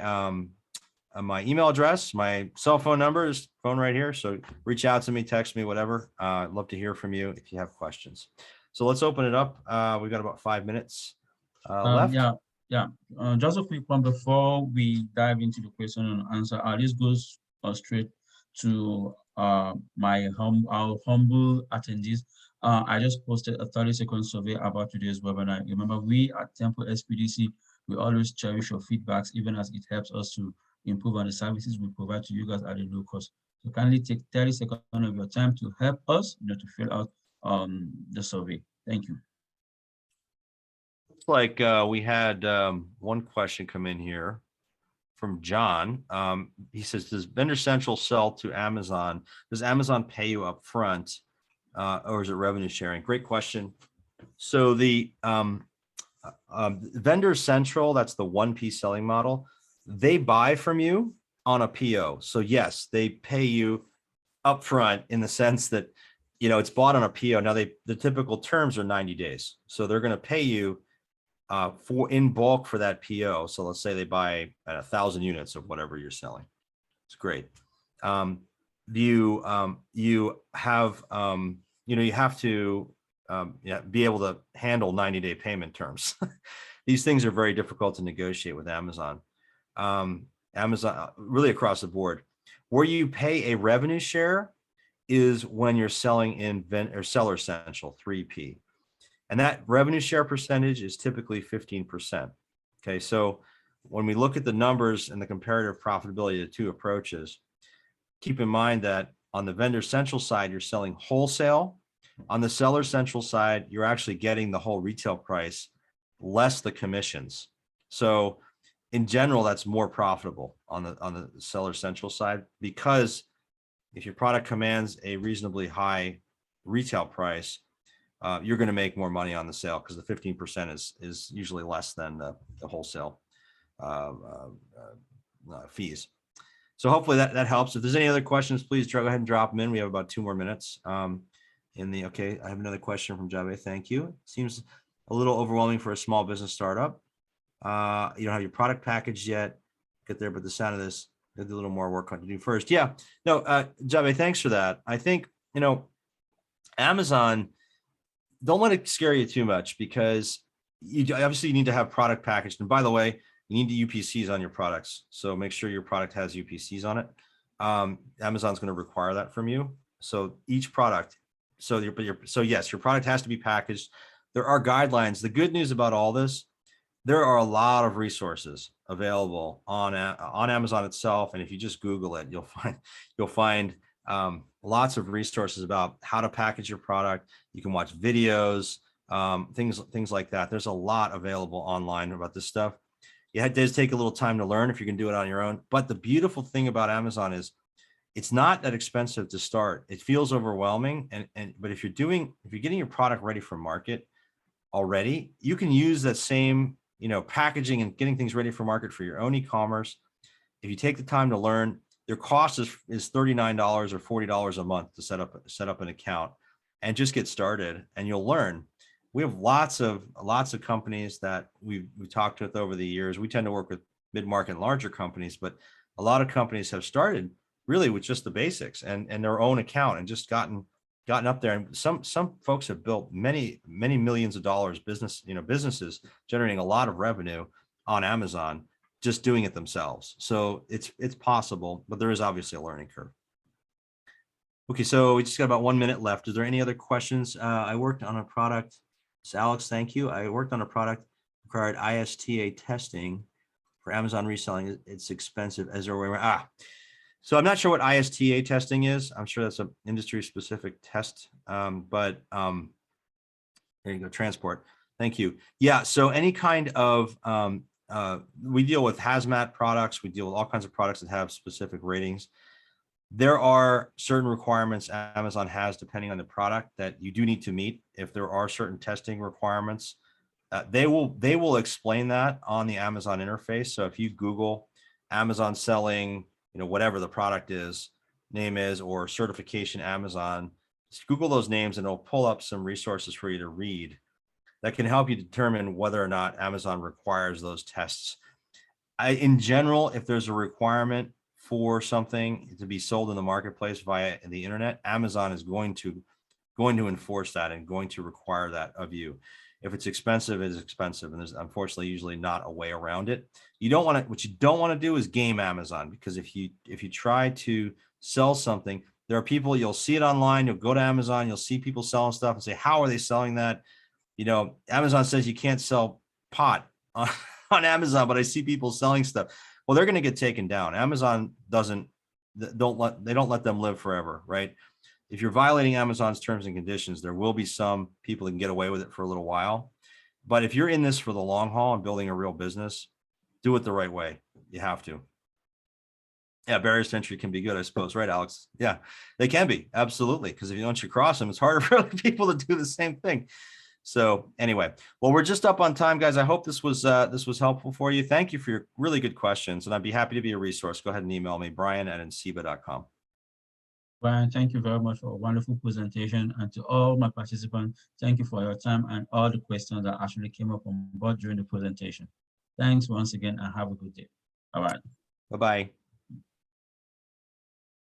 my email address, my cell phone number is phone right here. So reach out to me, text me, whatever. I'd love to hear from you if you have questions. So let's open it up. We've got about 5 minutes left. Yeah. Just a quick one before we dive into the question and answer. This goes straight to our humble attendees. I just posted a 30-second survey about today's webinar. Remember, we at Temple SPDC, we always cherish your feedbacks, even as it helps us to improve on the services we provide to you guys at a low cost. So kindly take 30 seconds of your time to help us, to fill out the survey. Thank you. Looks like we had one question come in here from John. He says, does Vendor Central sell to Amazon? Does Amazon pay you up front, or is it revenue sharing? Great question. So the Vendor Central, that's the 1P selling model. They buy from you on a PO. So yes, they pay you upfront in the sense that, it's bought on a PO. Now the typical terms are 90 days. So they're going to pay you for in bulk for that PO. So let's say they buy 1,000 units of whatever you're selling. It's great. You have to be able to handle 90-day payment terms. These things are very difficult to negotiate with Amazon. Amazon really across the board. Where you pay a revenue share is when you're selling in Seller Central 3P. And that revenue share percentage is typically 15%. Okay, so when we look at the numbers and the comparative profitability of the two approaches, keep in mind that on the Vendor Central side, you're selling wholesale. On the Seller Central side, you're actually getting the whole retail price less the commissions. So in general, that's more profitable on the Seller Central side, because if your product commands a reasonably high retail price, you're going to make more money on the sale, because the 15% is usually less than the wholesale fees. So hopefully that helps. If there's any other questions, please go ahead and drop them in. We have about 2 more minutes. Okay, I have another question from Jabe. Thank you. Seems a little overwhelming for a small business startup. You don't have your product packaged yet. Get there, but the sound of this, there's a little more work to do first. Yeah, no, Jabe, thanks for that. I think, Amazon, don't let it scare you too much, because you obviously need to have product packaged. And by the way, you need the UPCs on your products. So make sure your product has UPCs on it. Amazon's going to require that from you. So each product, so yes, your product has to be packaged. There are guidelines. The good news about all this, there are a lot of resources available on Amazon itself. And if you just Google it, you'll find lots of resources about how to package your product. You can watch videos, things like that. There's a lot available online about this stuff. It does take a little time to learn if you can do it on your own. But the beautiful thing about Amazon is it's not that expensive to start. It feels overwhelming. But if you're getting your product ready for market already, you can use that same, packaging and getting things ready for market for your own e-commerce. If you take the time to learn, their cost is $39 or $40 a month to set up an account and just get started, and you'll learn. We have lots of companies that we've talked with over the years. We tend to work with mid-market and larger companies, but a lot of companies have started really with just the basics and their own account and just gotten up there. And some folks have built many millions of dollars businesses generating a lot of revenue on Amazon, just doing it themselves. So it's possible, but there is obviously a learning curve. Okay, so we just got about 1 minute left. Is there any other questions? I worked on a product. So Alex, thank you. I worked on a product required ISTA testing for Amazon reselling. It's expensive as So I'm not sure what ISTA testing is. I'm sure that's an industry specific test, but there you go, transport. Thank you. Yeah, so any kind of, we deal with hazmat products. We deal with all kinds of products that have specific ratings. There are certain requirements Amazon has depending on the product that you do need to meet. If there are certain testing requirements, they will explain that on the Amazon interface. So if you Google Amazon selling, whatever the product is, name is, or certification Amazon, just Google those names and it'll pull up some resources for you to read that can help you determine whether or not Amazon requires those tests. In general, if there's a requirement for something to be sold in the marketplace via the internet, Amazon is going to enforce that and going to require that of you. If it's expensive, it is expensive, and there's unfortunately usually not a way around it. You don't want to. What you don't want to do is game Amazon, because if you try to sell something, there are people, you'll see it online, you'll go to Amazon, you'll see people selling stuff and say, how are they selling that? Amazon says you can't sell pot on Amazon, but I see people selling stuff. Well, they're going to get taken down. Amazon they don't let them live forever, right? If you're violating Amazon's terms and conditions, there will be some people that can get away with it for a little while. But if you're in this for the long haul and building a real business, do it the right way. You have to. Yeah, barriers to entry can be good, I suppose, right, Alex? Yeah, they can be, absolutely. Because if you don't cross them, it's harder for other people to do the same thing. So anyway, well, we're just up on time, guys. I hope this was helpful for you. Thank you for your really good questions, and I'd be happy to be a resource. Go ahead and email me, brian@enceba.com. Brian, thank you very much for a wonderful presentation. And to all my participants, thank you for your time and all the questions that actually came up on board during the presentation. Thanks once again and have a good day. All right. Bye-bye.